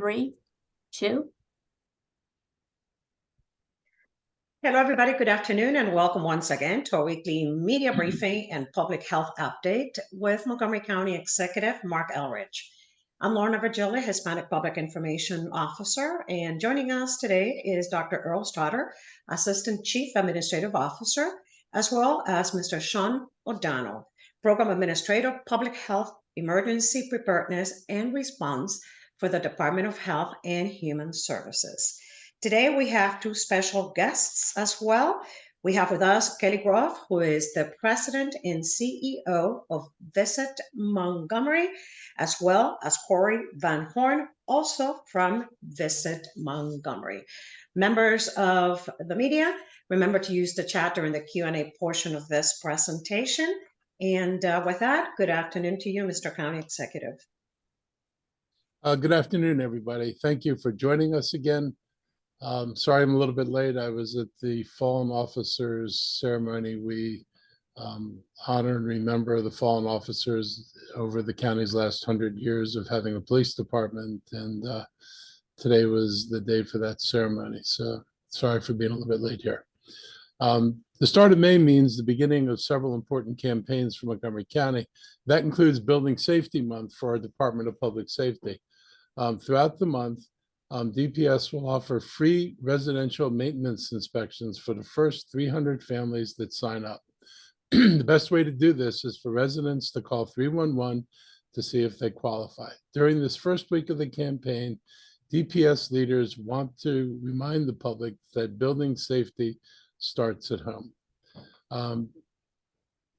3, 2. Hello, everybody. Good afternoon, and welcome once again to our weekly media briefing and public health update with Montgomery County Executive Marc Elrich. I'm Lorna Virgilia, Hispanic Public Information Officer, and joining us today is Dr. Earl Stoddard, Assistant Chief Administrative Officer, as well as Mr. Sean O'Donnell, Program Administrator, Public Health, Emergency Preparedness and Response for the Department of Health and Human Services. Today, we have two special guests as well. We have with us Kelly Groff, who is the President and CEO of Visit Montgomery, as well as Corey Van Horn, also from Visit Montgomery. Members of the media, remember to use the chat during the Q&A portion of this presentation. And with that, good afternoon to you, Mr. County Executive. Good afternoon, everybody. Thank you for joining us again. Sorry I'm a little bit late. I was at the Fallen Officers ceremony. We honor and remember the fallen officers over the county's last 100 years of having a police department, and today was the day for that ceremony. So sorry for being a little bit late here. The start of May means the beginning of several important campaigns for Montgomery County. That includes Building Safety Month for our Department of Public Safety. Throughout the month, DPS will offer free residential maintenance inspections for the first 300 families that sign up. The best way to do this is for residents to call 311 to see if they qualify. During this first week of the campaign, DPS leaders want to remind the public that building safety starts at home.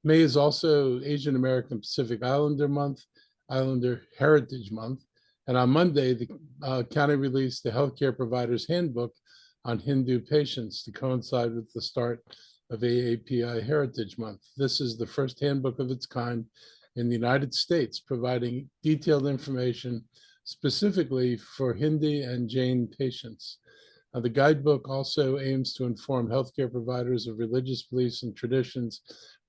May is also Asian American Pacific Islander Heritage Month. And on Monday, the county released the Healthcare Providers Handbook on Hindu patients to coincide with the start of AAPI Heritage Month. This is the first handbook of its kind in the United States, providing detailed information specifically for Hindi and Jain patients. The guidebook also aims to inform healthcare providers of religious beliefs and traditions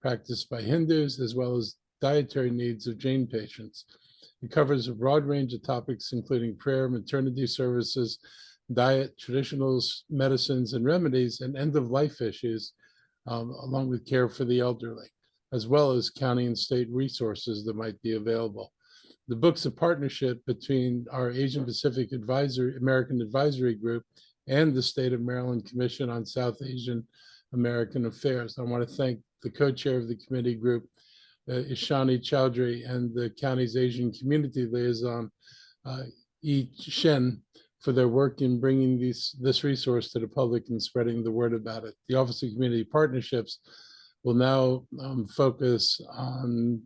practiced by Hindus, as well as dietary needs of Jain patients. It covers a broad range of topics, including prayer, maternity services, diet, traditional medicines and remedies, and end-of-life issues, along with care for the elderly, as well as county and state resources that might be available. The book's a partnership between our Asian Pacific American Advisory Group and the State of Maryland Commission on South Asian American Affairs. I want to thank the co-chair of the committee group, Ishani Chowdhury, and the county's Asian community liaison, Yi Shen, for their work in bringing this resource to the public and spreading the word about it. The Office of Community Partnerships will now focus on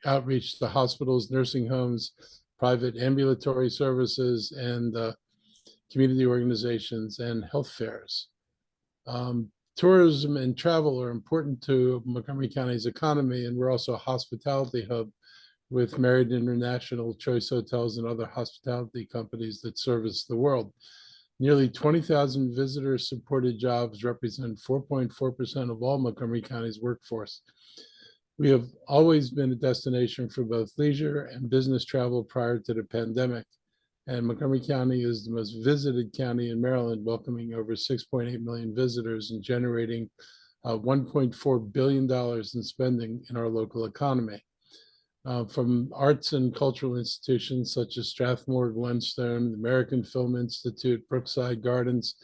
outreach to hospitals, nursing homes, private ambulatory services, and community organizations and health fairs. Tourism and travel are important to Montgomery County's economy, and we're also a hospitality hub with Marriott International, Choice Hotels, and other hospitality companies that service the world. Nearly 20,000 visitor-supported jobs represent 4.4% of all Montgomery County's workforce. We have always been a destination for both leisure and business travel prior to the pandemic. And Montgomery County is the most visited county in Maryland, welcoming over 6.8 million visitors and generating $1.4 billion in spending in our local economy. From arts and cultural institutions such as Strathmore Glenstone, the American Film Institute, Brookside Gardens,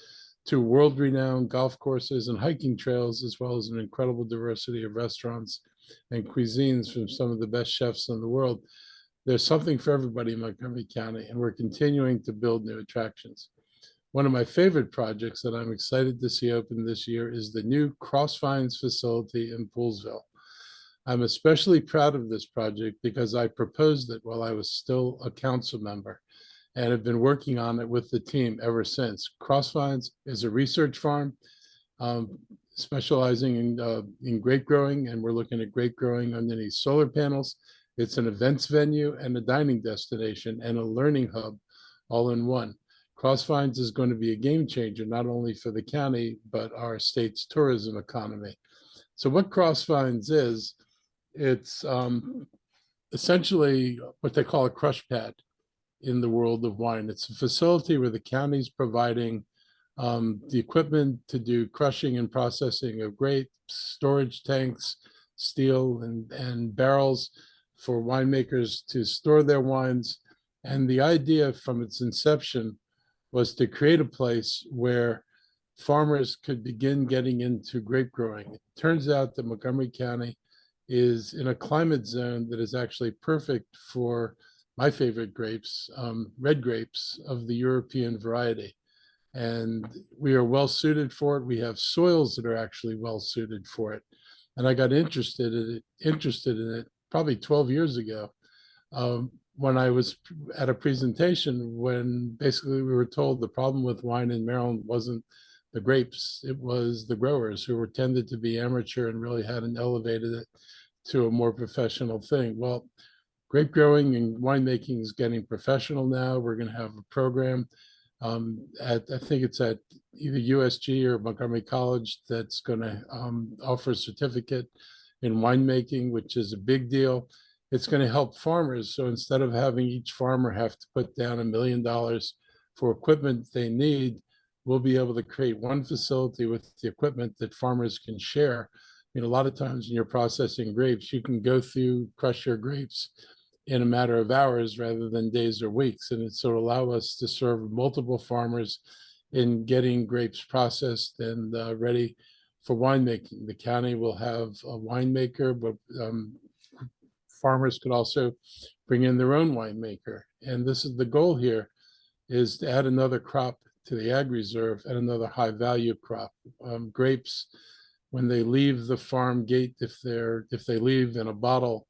to world-renowned golf courses and hiking trails, as well as an incredible diversity of restaurants and cuisines from some of the best chefs in the world. There's something for everybody in Montgomery County, and we're continuing to build new attractions. One of my favorite projects that I'm excited to see open this year is the new Crossvines facility in Poolesville. I'm especially proud of this project because I proposed it while I was still a council member and have been working on it with the team ever since. Crossvines is a research farm specializing in grape growing, and we're looking at grape growing underneath solar panels. It's an events venue and a dining destination and a learning hub all in one. Crossvines is going to be a game changer, not only for the county, but our state's tourism economy. So what Crossvines is, it's essentially what they call a crush pad. in the world of wine. It's a facility where the county's providing the equipment to do crushing and processing of grapes, storage tanks, steel and barrels for winemakers to store their wines. And the idea from its inception was to create a place where farmers could begin getting into grape growing. It turns out that Montgomery County is in a climate zone that is actually perfect for my favorite grapes, red grapes of the European variety. And we are well suited for it. We have soils that are actually well suited for it. And I got interested in it probably 12 years ago, when I was at a presentation when basically we were told the problem with wine in Maryland wasn't the grapes, it was the growers who were tended to be amateur and really hadn't elevated it to a more professional thing. Well, grape growing and winemaking is getting professional now. We're going to have a program I think it's at either USG or Montgomery College that's going to offer a certificate in winemaking, which is a big deal. It's going to help farmers. So instead of having each farmer have to put down $1 million for equipment they need, we'll be able to create one facility with the equipment that farmers can share. A lot of times when you're processing grapes, you can go through, crush your grapes in a matter of hours rather than days or weeks. And so it'll allow us to serve multiple farmers in getting grapes processed and ready for winemaking. The county will have a winemaker, but farmers could also bring in their own winemaker. And this is the goal here, is to add another crop to the ag reserve and another high value crop. Grapes, when they leave the farm gate, if they leave in a bottle,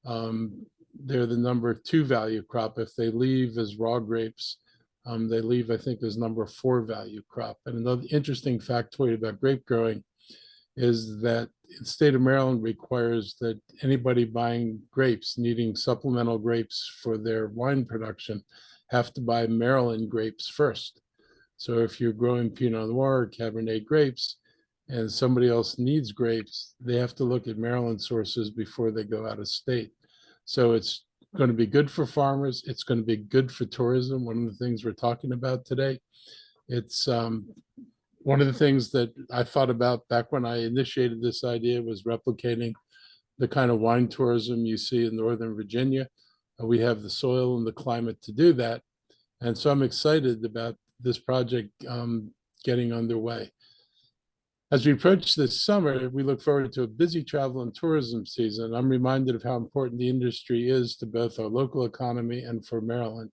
they're the number 2 value crop. If they leave as raw grapes, they leave, I think, as number 4 value crop. And another interesting factoid about grape growing is that the state of Maryland requires that anybody buying grapes, needing supplemental grapes for their wine production, have to buy Maryland grapes first. So if you're growing Pinot Noir or Cabernet grapes and somebody else needs grapes, they have to look at Maryland sources before they go out of state. So it's going to be good for farmers. It's going to be good for tourism. One of the things we're talking about today. It's one of the things that I thought about back when I initiated this idea was replicating the kind of wine tourism you see in Northern Virginia. We have the soil and the climate to do that. And so I'm excited about this project getting underway. As we approach this summer, we look forward to a busy travel and tourism season. I'm reminded of how important the industry is to both our local economy and for Maryland.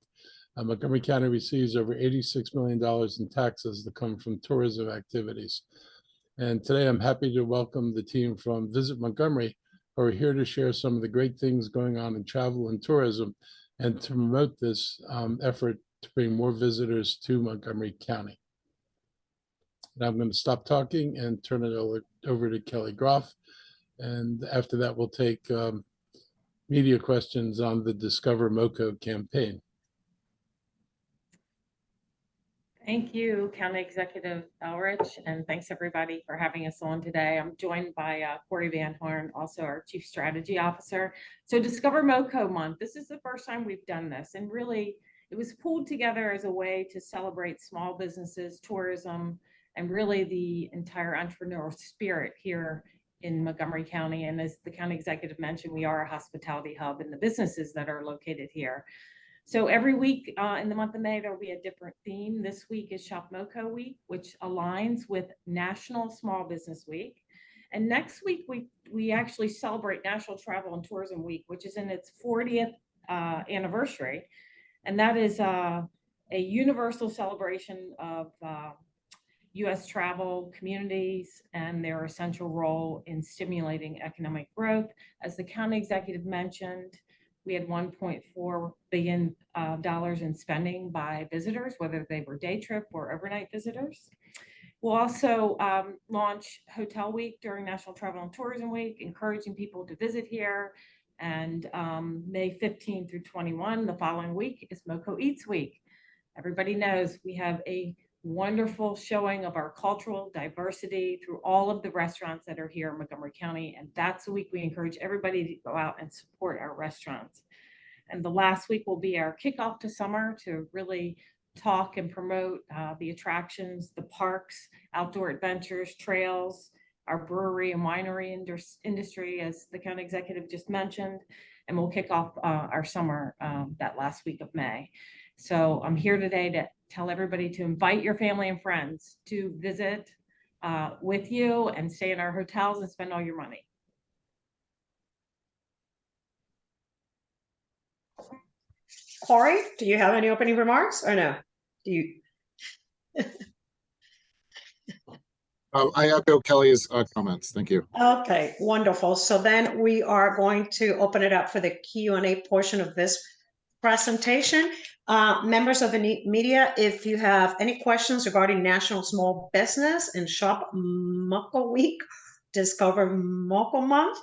Montgomery County receives over $86 million in taxes that come from tourism activities. And today I'm happy to welcome the team from Visit Montgomery, who are here to share some of the great things going on in travel and tourism and to promote this effort to bring more visitors to Montgomery County. And I'm going to stop talking and turn it over to Kelly Groff. And after that, we'll take media questions on the Discover MoCo campaign. Thank you, County Executive Elrich, and thanks everybody for having us on today. I'm joined by Corey Van Horn, also our Chief Strategy Officer. So Discover MoCo Month, this is the first time we've done this, and really it was pulled together as a way to celebrate small businesses, tourism, and really the entire entrepreneurial spirit here in Montgomery County. And as the County Executive mentioned, we are a hospitality hub in the businesses that are located here. So every week in the month of May, there will be a different theme. This week is Shop MoCo Week, which aligns with National Small Business Week. And next week, we actually celebrate National Travel and Tourism Week, which is in its 40th anniversary. And that is a universal celebration of U.S. travel communities and their essential role in stimulating economic growth. As the County Executive mentioned, we had $1.4 billion in spending by visitors, whether they were day trip or overnight visitors. We'll also launch Hotel Week during National Travel and Tourism Week, encouraging people to visit here. And May 15 through 21, the following week, is MoCo Eats Week. Everybody knows we have a wonderful showing of our cultural diversity through all of the restaurants that are here in Montgomery County. And that's the week we encourage everybody to go out and support our restaurants. And the last week will be our kickoff to summer to really talk and promote the attractions, the parks, outdoor adventures, trails, our brewery and winery industry, as the county executive just mentioned. And we'll kick off our summer that last week of May. So I'm here today to tell everybody to invite your family and friends to visit with you and stay in our hotels and spend all your money. Corey, do you have any opening remarks or no? Do you? I echo Kelly's comments. Thank you. Okay, wonderful. So then we are going to open it up for the Q&A portion of this presentation. Members of the media, if you have any questions regarding National Small Business and Shop MOCO Week, Discover MOCO Month,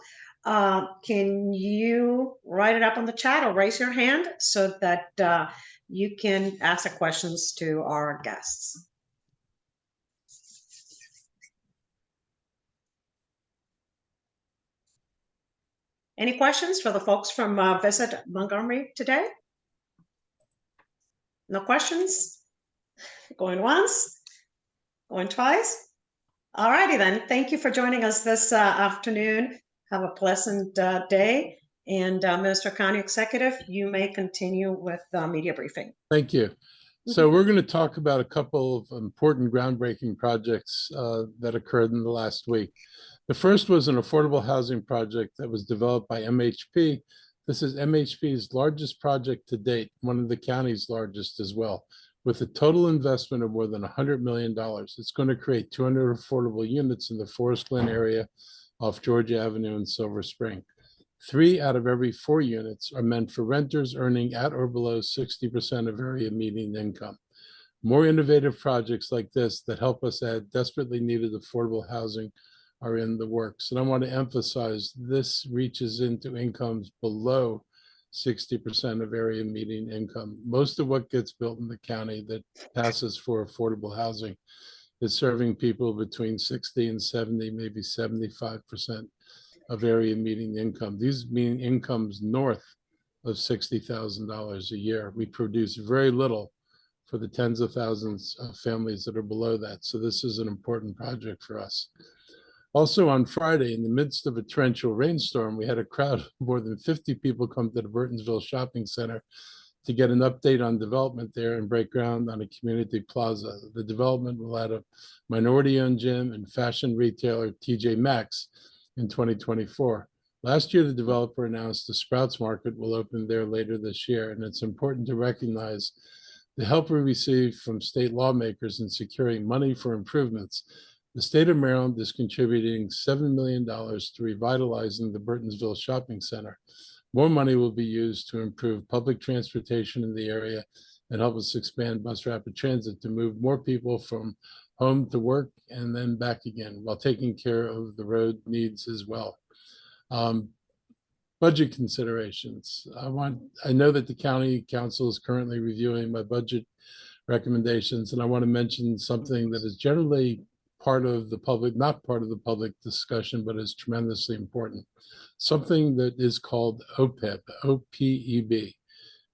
can you write it up on the chat or raise your hand so that you can ask the questions to our guests? Any questions for the folks from Visit Montgomery today? No questions? Going once? Going twice? All righty then. Thank you for joining us this afternoon. Have a pleasant day. And Mr. County Executive, you may continue with the media briefing. Thank you. So we're going to talk about a couple of important groundbreaking projects that occurred in the last week. The first was an affordable housing project that was developed by MHP. This is MHP's largest project to date, one of the county's largest as well, with a total investment of more than $100 million. It's going to create 200 affordable units in the Forest Glen area off Georgia Avenue in Silver Spring. 3 out of every 4 units are meant for renters earning at or below 60% of area median income. More innovative projects like this that help us add desperately needed affordable housing are in the works. And I want to emphasize this reaches into incomes below 60% of area median income. Most of what gets built in the county that passes for affordable housing is serving people between 60 and 70, maybe 75% of area median income. These mean incomes north of $60,000 a year. We produce very little for the tens of thousands of families that are below that. So this is an important project for us. Also on Friday, in the midst of a torrential rainstorm, we had a crowd of more than 50 people come to the Burtonsville Shopping Center to get an update on development there and break ground on a community plaza. The development will add a minority-owned gym and fashion retailer TJ Maxx in 2024. Last year, the developer announced the Sprouts Market will open there later this year, and it's important to recognize the help we receive from state lawmakers in securing money for improvements. The state of Maryland is contributing $7 million to revitalizing the Burtonsville Shopping Center. More money will be used to improve public transportation in the area and help us expand bus rapid transit to move more people from home to work and then back again while taking care of the road needs as well. Budget considerations. I know that the county council is currently reviewing my budget recommendations, and I want to mention something that is generally part of the public, not part of the public discussion, but is tremendously important. Something that is called OPEB, O-P-E-B,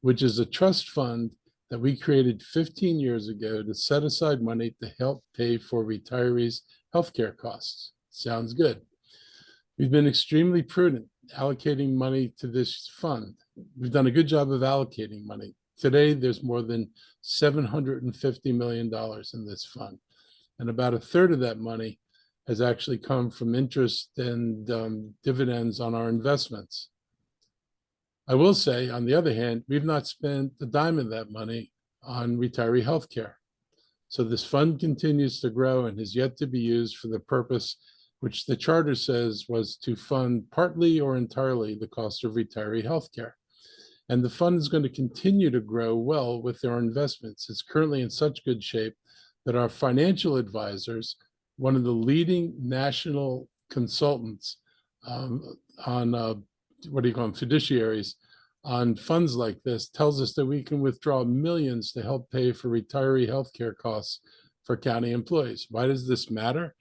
which is a trust fund that we created 15 years ago to set aside money to help pay for retirees' healthcare costs. Sounds good. We've been extremely prudent allocating money to this fund. We've done a good job of allocating money. Today, there's more than $750 million in this fund. And about a third of that money has actually come from interest and dividends on our investments. I will say, on the other hand, we've not spent a dime of that money on retiree health care. So this fund continues to grow and has yet to be used for the purpose which the charter says was to fund partly or entirely the cost of retiree health care. And the fund is going to continue to grow well with our investments. It's currently in such good shape that our financial advisors, one of the leading national consultants on what do you call them, fiduciaries on funds like this, tells us that we can withdraw millions to help pay for retiree healthcare costs for county employees. Why does this matter?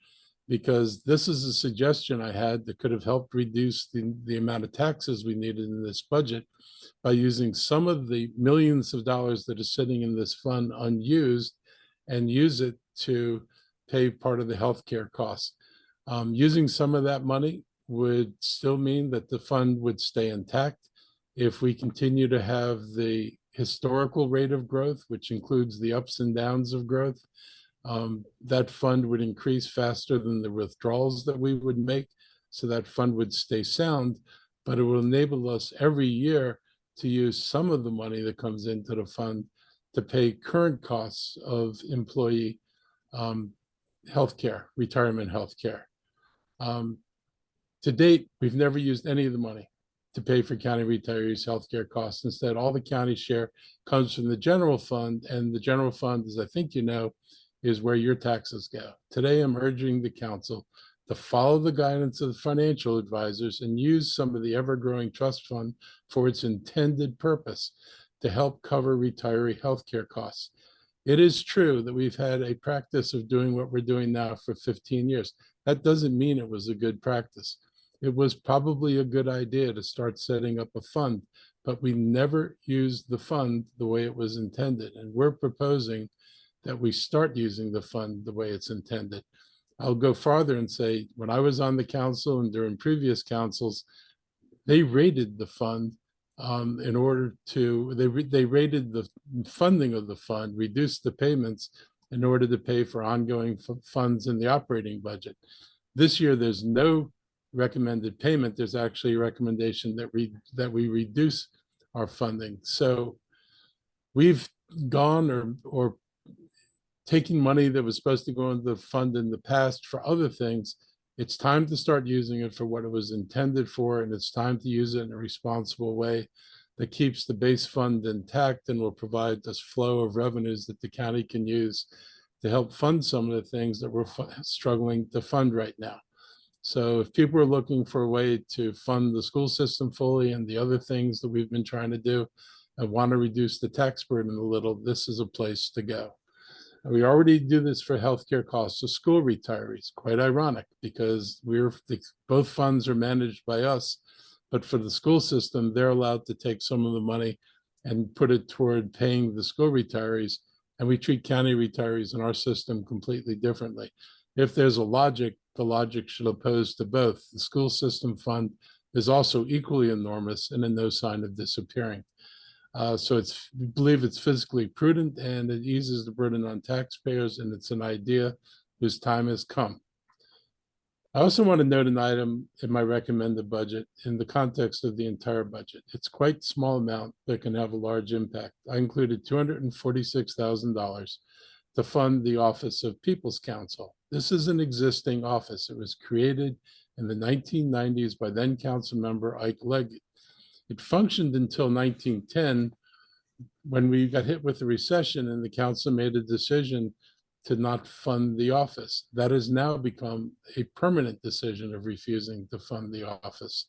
because this is a suggestion I had that could have helped reduce the amount of taxes we needed in this budget by using some of the millions of dollars that are sitting in this fund unused and use it to pay part of the healthcare costs. Using some of that money would still mean that the fund would stay intact. If we continue to have the historical rate of growth, which includes the ups and downs of growth, that fund would increase faster than the withdrawals that we would make. So that fund would stay sound, but it will enable us every year to use some of the money that comes into the fund to pay current costs of employee healthcare, retirement healthcare. To date, we've never used any of the money to pay for county retirees' healthcare costs. Instead, all the county share comes from the general fund, and the general fund, as I think you know, is where your taxes go. Today, I'm urging the council to follow the guidance of the financial advisors and use some of the ever-growing trust fund for its intended purpose to help cover retiree healthcare costs. It is true that we've had a practice of doing what we're doing now for 15 years. That doesn't mean it was a good practice. It was probably a good idea to start setting up a fund, but we never used the fund the way it was intended. And we're proposing that we start using the fund the way it's intended. I'll go farther and say, when I was on the council and during previous councils, they rated the fund in order to, they rated the funding of the fund, reduced the payments in order to pay for ongoing funds in the operating budget. This year, there's no recommended payment. There's actually a recommendation that we reduce our funding. So we've gone or taking money that was supposed to go into the fund in the past for other things. It's time to start using it for what it was intended for, and it's time to use it in a responsible way that keeps the base fund intact and will provide this flow of revenues that the county can use to help fund some of the things that we're struggling to fund right now. So if people are looking for a way to fund the school system fully and the other things that we've been trying to do and want to reduce the tax burden a little, this is a place to go. We already do this for healthcare costs of school retirees. Quite ironic, because both funds are managed by us, but for the school system, they're allowed to take some of the money and put it toward paying the school retirees, and we treat county retirees in our system completely differently. If there's a logic, the logic should oppose to both. The school system fund is also equally enormous and in no sign of disappearing. So we believe it's fiscally prudent and it eases the burden on taxpayers, and it's an idea whose time has come. I also want to note an item in my recommended budget in the context of the entire budget. It's quite a small amount that can have a large impact. I included $246,000 to fund the Office of People's Counsel. This is an existing office. It was created in the 1990s by then council member Ike Leggett. It functioned until 1910, when we got hit with the recession and the council made a decision to not fund the office. That has now become a permanent decision of refusing to fund the office.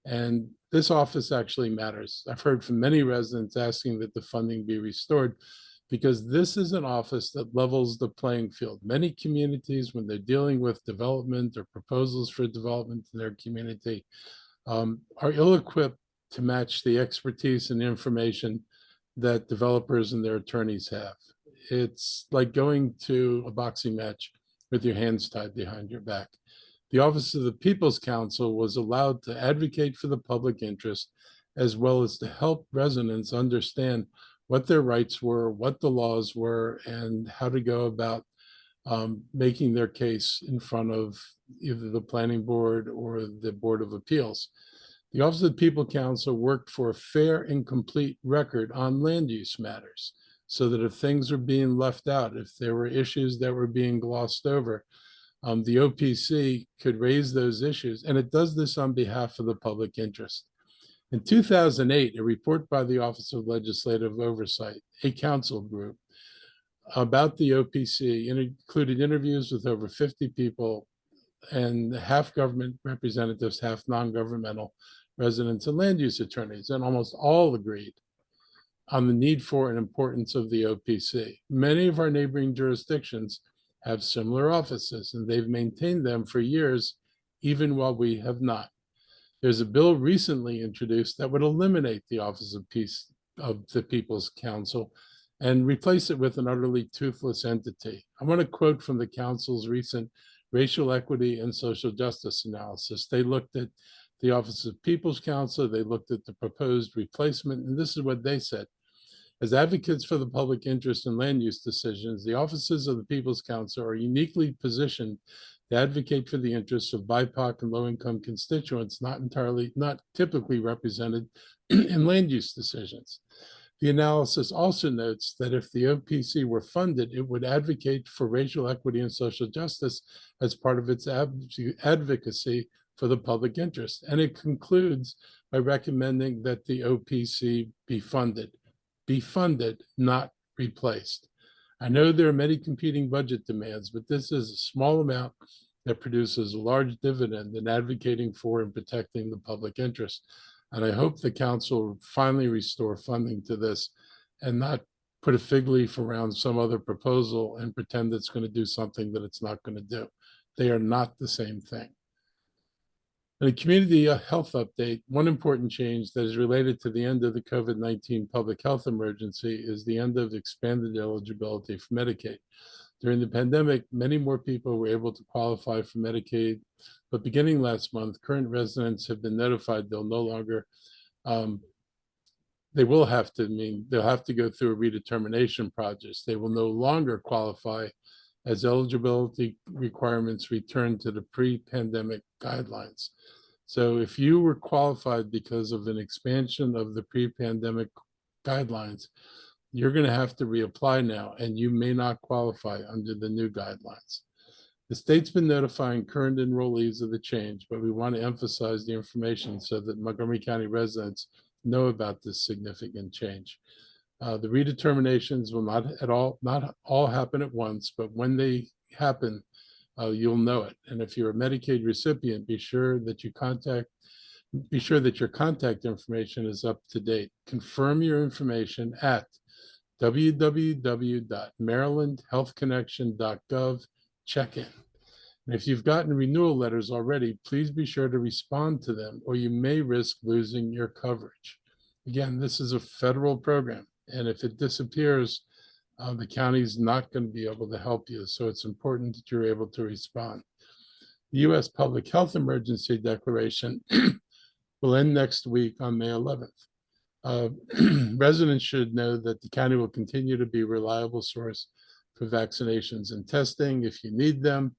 And this office actually matters. I've heard from many residents asking that the funding be restored, because this is an office that levels the playing field. Many communities, when they're dealing with development or proposals for development in their community, are ill-equipped to match the expertise and information that developers and their attorneys have. It's like going to a boxing match with your hands tied behind your back. The Office of the People's Counsel was allowed to advocate for the public interest, as well as to help residents understand what their rights were, what the laws were, and how to go about making their case in front of either the planning board or the Board of Appeals. The Office of the People Counsel worked for a fair and complete record on land use matters, so that if things are being left out, if there were issues that were being glossed over, the OPC could raise those issues, and it does this on behalf of the public interest. In 2008, a report by the Office of Legislative Oversight, a council group, about the OPC, and included interviews with over 50 people, and half government representatives, half non-governmental residents and land use attorneys, and almost all agreed on the need for and importance of the OPC. Many of our neighboring jurisdictions have similar offices, and they've maintained them for years, even while we have not. There's a bill recently introduced that would eliminate the Office of the People's Council and replace it with an utterly toothless entity. I want to quote from the council's recent racial equity and social justice analysis. They looked at the Office of People's Council, they looked at the proposed replacement, and this is what they said. As advocates for the public interest in land use decisions, the offices of the People's Council are uniquely positioned to advocate for the interests of BIPOC and low-income constituents not typically represented in land use decisions. The analysis also notes that if the OPC were funded, it would advocate for racial equity and social justice as part of its advocacy for the public interest. And it concludes by recommending that the OPC be funded, not replaced. I know there are many competing budget demands, but this is a small amount that produces a large dividend in advocating for and protecting the public interest. And I hope the council will finally restore funding to this and not put a fig leaf around some other proposal and pretend it's going to do something that it's not going to do. They are not the same thing. In a community health update, one important change that is related to the end of the COVID-19 public health emergency is the end of expanded eligibility for Medicaid. During the pandemic, many more people were able to qualify for Medicaid, but beginning last month, current residents have been notified they'll no longer, they'll have to go through a redetermination process. They will no longer qualify as eligibility requirements return to the pre-pandemic guidelines. So if you were qualified because of an expansion of the pre-pandemic guidelines, you're going to have to reapply now, and you may not qualify under the new guidelines. The state's been notifying current enrollees of the change, but we want to emphasize the information so that Montgomery County residents know about this significant change. The redeterminations will not all happen at once, but when they happen, you'll know it. And if you're a Medicaid recipient, be sure that your contact information is up to date. Confirm your information at www.marylandhealthconnection.gov. Check in. And if you've gotten renewal letters already, please be sure to respond to them, or you may risk losing your coverage. Again, this is a federal program, and if it disappears, the county's not going to be able to help you. So it's important that you're able to respond. The U.S. Public Health Emergency Declaration will end next week on May 11th. Residents should know that the county will continue to be a reliable source for vaccinations and testing if you need them.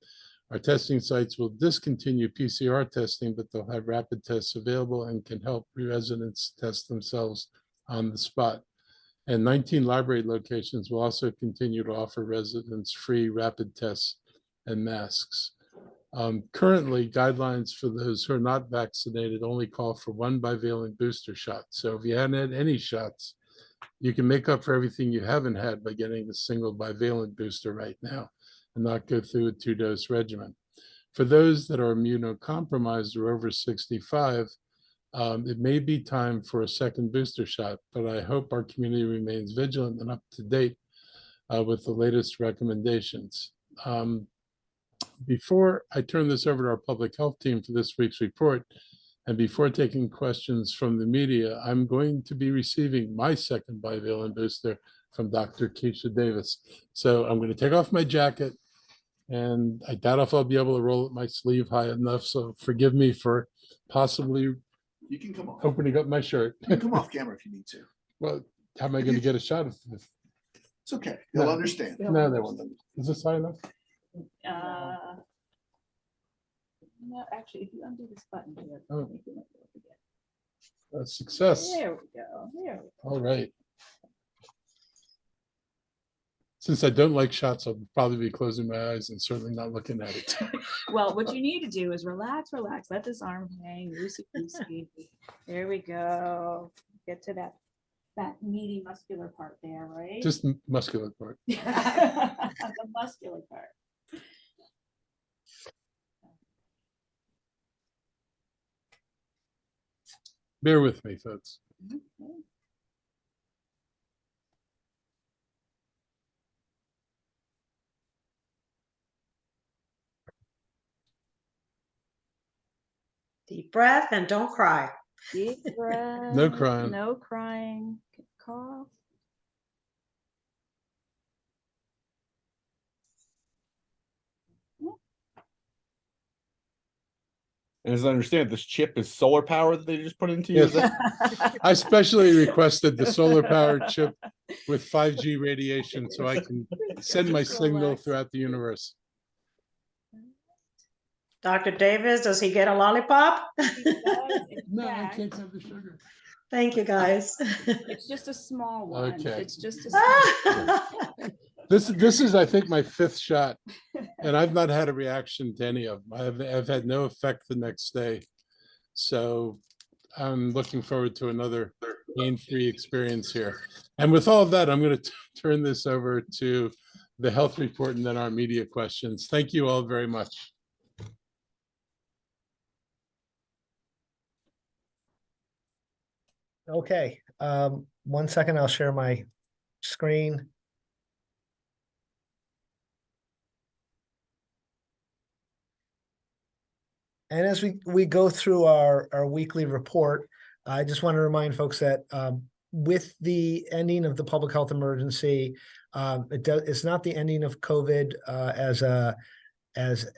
Our testing sites will discontinue PCR testing, but they'll have rapid tests available and can help residents test themselves on the spot. And 19 library locations will also continue to offer residents free rapid tests and masks. Currently, guidelines for those who are not vaccinated only call for one bivalent booster shot. So if you hadn't had any shots, you can make up for everything you haven't had by getting a single bivalent booster right now and not go through a 2-dose regimen. For those that are immunocompromised or over 65, it may be time for a second booster shot, but I hope our community remains vigilant and up to date with the latest recommendations. Before I turn this over to our public health team for this week's report, and before taking questions from the media, I'm going to be receiving my second bivalent booster from Dr. Keisha Davis. So I'm going to take off my jacket, and I doubt if I'll be able to roll up my sleeve high enough. So forgive me for possibly You can come off. opening up my shirt. You can come off camera if you need to. Well, how am I going to get a shot of this? It's okay. They'll No. understand. No, they won't. Is this high enough? No, actually, if you undo this button here. Oh. you can make it again. Success. There we go, there we go. All right. Since I don't like shots, I'll probably be closing my eyes and certainly not looking at it. Well, what you need to do is relax, let this arm hang, loosey-goosey. There we go. Get to that meaty muscular part there, right? Just muscular part. The muscular part. Bear with me, folks. Okay. Deep breath and don't cry. Deep breath. No crying. No crying. Cough. And as I understand, this chip is solar power that they just put into you. Is Yes. that- I specially requested the solar powered chip with 5G radiation so I can send my Just signal relax. throughout the universe. Dr. Davis, does he get a lollipop? No, I can't have the sugar. Thank you, guys. It's just a small one. Okay. It's just a small. This is, I think, my 5th shot, and I've not had a reaction to any of them. I've had no effect the next day. So I'm looking forward to another pain-free experience here. And with all of that, I'm going to turn this over to the health report and then our media questions. Thank you all very much. Okay, 1 second, I'll share my screen. And as we go through our weekly report, I just want to remind folks that with the ending of the public health emergency, it's not the ending of COVID as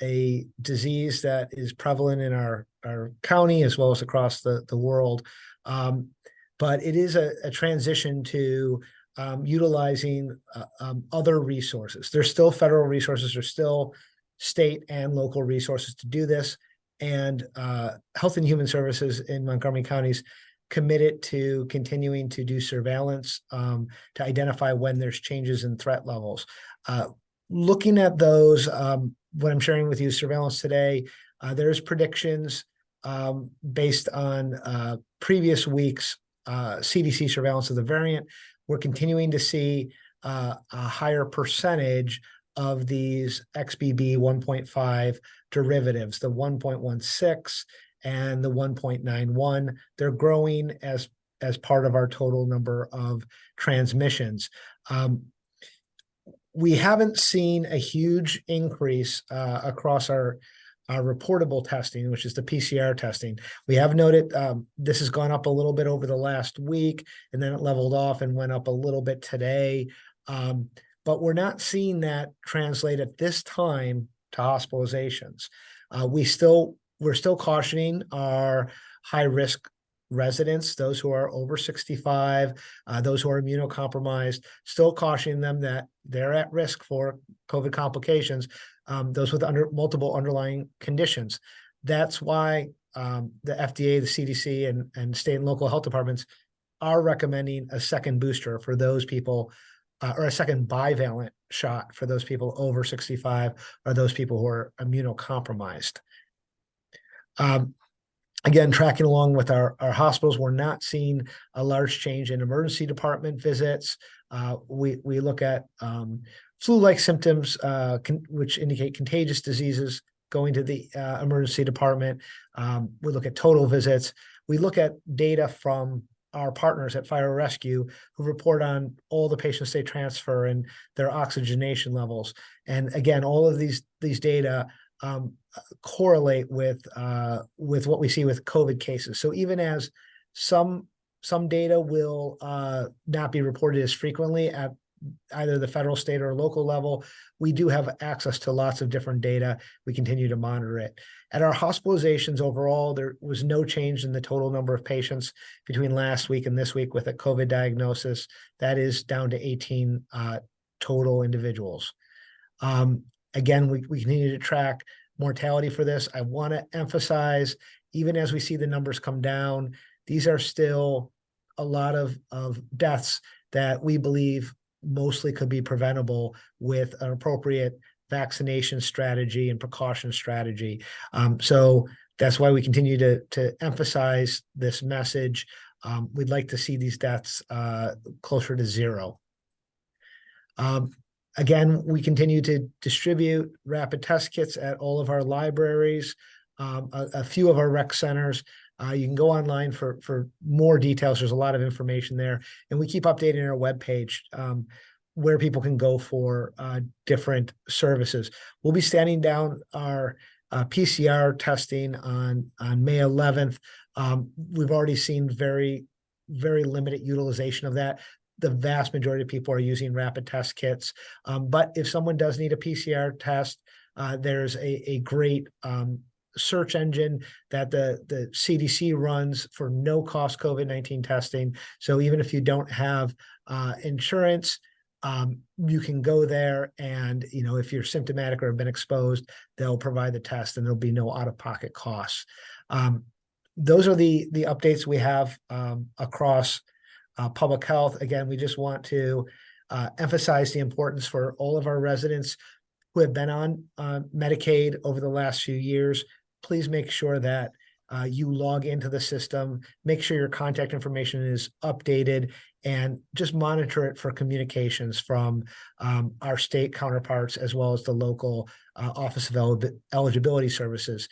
a disease that is prevalent in our county as well as across the world. But it is a transition to utilizing other resources. There's still federal resources, there's still state and local resources to do this. And Health and Human Services in Montgomery County is committed to continuing to do surveillance to identify when there's changes in threat levels. Looking at those, what I'm sharing with you surveillance today, there's predictions based on previous weeks CDC surveillance of the variant. We're continuing to see a higher percentage of these XBB 1.5 derivatives, the 1.16 and the 1.91. They're growing as part of our total number of transmissions. We haven't seen a huge increase across our reportable testing, which is the PCR testing. We have noted this has gone up a little bit over the last week, and then it leveled off and went up a little bit today. But we're not seeing that translate at this time to hospitalizations. We're still cautioning our high-risk residents, those who are over 65, those who are immunocompromised, still cautioning them that they're at risk for COVID complications, those with multiple underlying conditions. That's why the FDA, the CDC, and state and local health departments are recommending a second booster for those people, or a second bivalent shot for those people over 65 or those people who are immunocompromised. Again, tracking along with our hospitals, we're not seeing a large change in emergency department visits. We look at flu-like symptoms, which indicate contagious diseases going to the emergency department. We look at total visits. We look at data from our partners at Fire Rescue who report on all the patients they transfer and their oxygenation levels. And again, all of these data correlate with what we see with COVID cases. So even as some data will not be reported as frequently at either the federal, state, or local level, we do have access to lots of different data. We continue to monitor it. At our hospitalizations overall, there was no change in the total number of patients between last week and this week with a COVID diagnosis. That is down to 18 total individuals. Again, we continue to track mortality for this. I want to emphasize, even as we see the numbers come down, these are still a lot of deaths that we believe mostly could be preventable with an appropriate vaccination strategy and precaution strategy. So that's why we continue to emphasize this message. We'd like to see these deaths closer to zero. Again, we continue to distribute rapid test kits at all of our libraries, a few of our rec centers. You can go online for more details. There's a lot of information there. And we keep updating our webpage where people can go for different services. We'll be standing down our PCR testing on May 11th. We've already seen very, very limited utilization of that. The vast majority of people are using rapid test kits. But if someone does need a PCR test, there's a great search engine that the CDC runs for no cost COVID-19 testing. So even if you don't have insurance, you can go there and, if you're symptomatic or have been exposed, they'll provide the test and there'll be no out-of-pocket costs. Those are the updates we have across public health. Again, we just want to emphasize the importance for all of our residents who have been on Medicaid over the last few years. Please make sure that you log into the system, make sure your contact information is updated, and just monitor it for communications from our state counterparts as well as the local Office of Eligibility Services.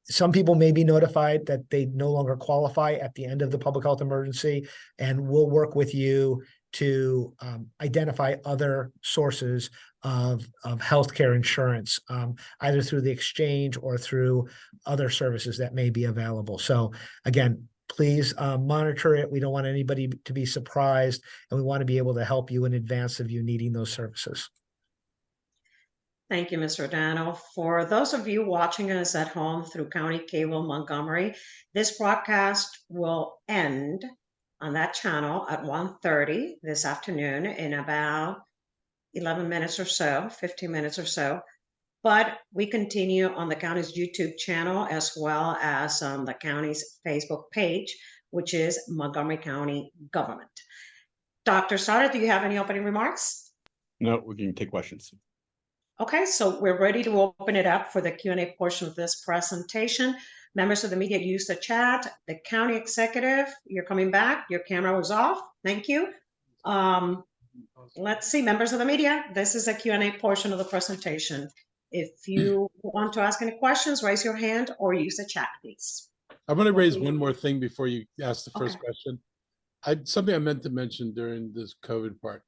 Some people may be notified that they no longer qualify at the end of the public health emergency, and we'll work with you to identify other sources of healthcare insurance, either through the exchange or through other services that may be available. So again, please monitor it. We don't want anybody to be surprised, and we want to be able to help you in advance of you needing those services. Thank you, Mr. O'Donnell. For those of you watching us at home through County Cable Montgomery, this broadcast will end on that channel at 1:30 this afternoon in about 11 minutes or so, 15 minutes or so. But we continue on the county's YouTube channel as well as on the county's Facebook page, which is Montgomery County Government. Dr. Sauter, do you have any opening remarks? No, we can take questions. Okay, so we're ready to open it up for the Q&A portion of this presentation. Members of the media, use the chat. The county executive, you're coming back. Your camera was off. Thank you. Let's see, members of the media, this is a Q&A portion of the presentation. If you want to ask any questions, raise your hand or use the chat, please. I want to raise one more thing before you ask the first Okay. question. Something I meant to mention during this COVID part.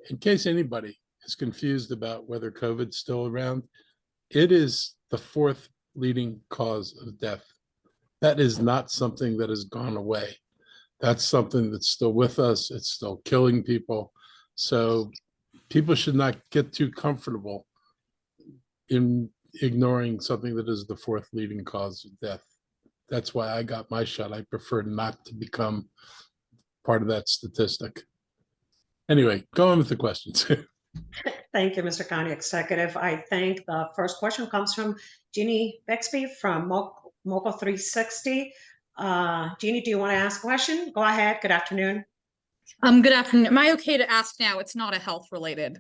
In case anybody is confused about whether COVID's still around, it is the fourth leading cause of death. That is not something that has gone away. That's something that's still with us. It's still killing people. So people should not get too comfortable in ignoring something that is the fourth leading cause of death. That's why I got my shot. I prefer not to become part of that statistic. Anyway, go on with the questions. Thank you, Mr. County Executive. I think the first question comes from Jeannie Bixby from Moco 360. Jeannie, do you want to ask a question? Go ahead. Good afternoon. Good afternoon. Am I okay to ask now? It's not a health related.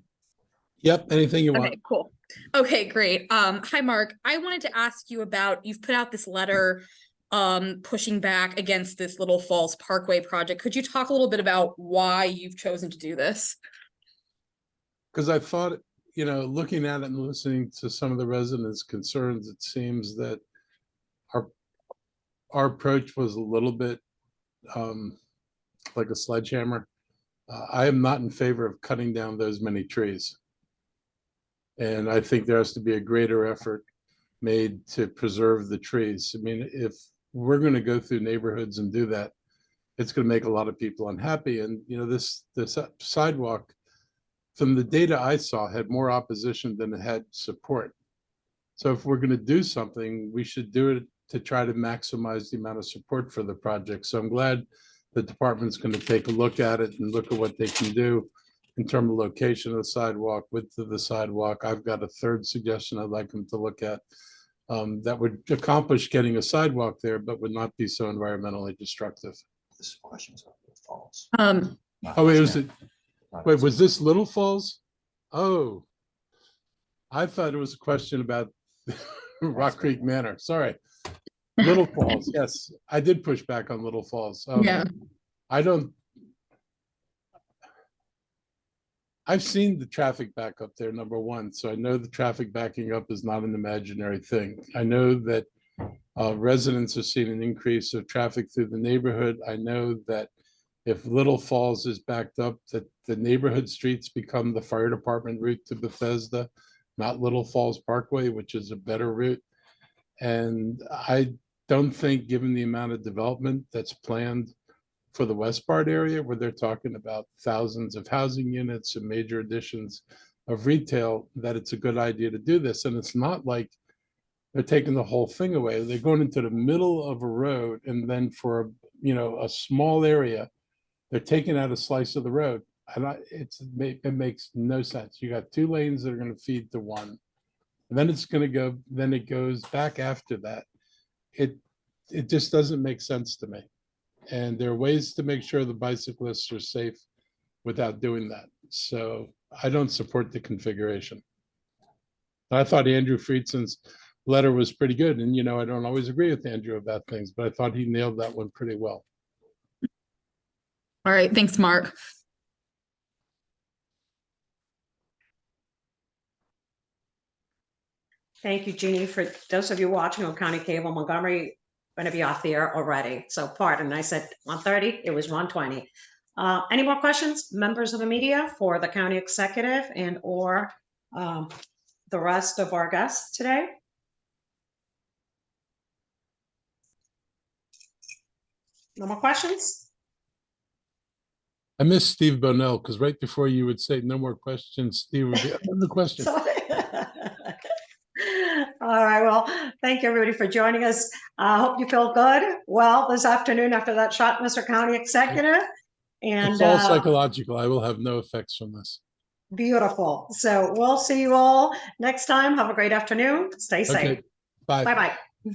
Yep, anything you want. Okay, cool. Okay, great. Hi, Mark. I wanted to ask you about, you've put out this letter pushing back against this Little Falls Parkway project. Could you talk a little bit about why you've chosen to do this? Because I thought, looking at it and listening to some of the residents' concerns, it seems that our approach was a little bit like a sledgehammer. I am not in favor of cutting down those many trees. And I think there has to be a greater effort made to preserve the trees. I mean, if we're going to go through neighborhoods and do that, it's going to make a lot of people unhappy. And, this sidewalk, from the data I saw, had more opposition than it had support. So if we're going to do something, we should do it to try to maximize the amount of support for the project. So I'm glad the department's going to take a look at it and look at what they can do in terms of location of the sidewalk, width of the sidewalk. I've got a third suggestion I'd like them to look at that would accomplish getting a sidewalk there, but would not be so environmentally destructive. This question's on Little Falls. Oh, wait, was this Little Falls? Oh, I thought it was a question about Rock Creek Manor. Sorry. Little Falls. Yes, I did push back on Little Falls. Yeah. I've seen the traffic back up there, number one. So I know the traffic backing up is not an imaginary thing. I know that residents have seen an increase of traffic through the neighborhood. I know that if Little Falls is backed up, that the neighborhood streets become the fire department route to Bethesda. not Little Falls Parkway, which is a better route. And I don't think, given the amount of development that's planned for the West Part area, where they're talking about thousands of housing units and major additions of retail, that it's a good idea to do this. And it's not like they're taking the whole thing away. They're going into the middle of a road, and then for, a small area, they're taking out a slice of the road. And it makes no sense. You got 2 lanes that are going to feed to one. And then it's going to go, then it goes back after that. It just doesn't make sense to me. And there are ways to make sure the bicyclists are safe without doing that. So I don't support the configuration. I thought Andrew Friedson's letter was pretty good. And, I don't always agree with Andrew about things, but I thought he nailed that one pretty well. All right, thanks, Mark. Thank you, Jeannie. For those of you watching on County Cable, Montgomery going to be off the air already. So pardon, I said 1:30, it was 1:20. Any more questions, members of the media, for the county executive and or the rest of our guests today? No more questions? I miss Steve Bonnell, because right before you would say no more questions, Steve would be, the question. All right, well, thank you everybody for joining us. I hope you feel good, well, this afternoon after that shot, Mr. County Executive. And It's all psychological. I will have no effects from this. Beautiful. So we'll see you all next time. Have a great afternoon. Stay safe. Okay, bye. Bye-bye.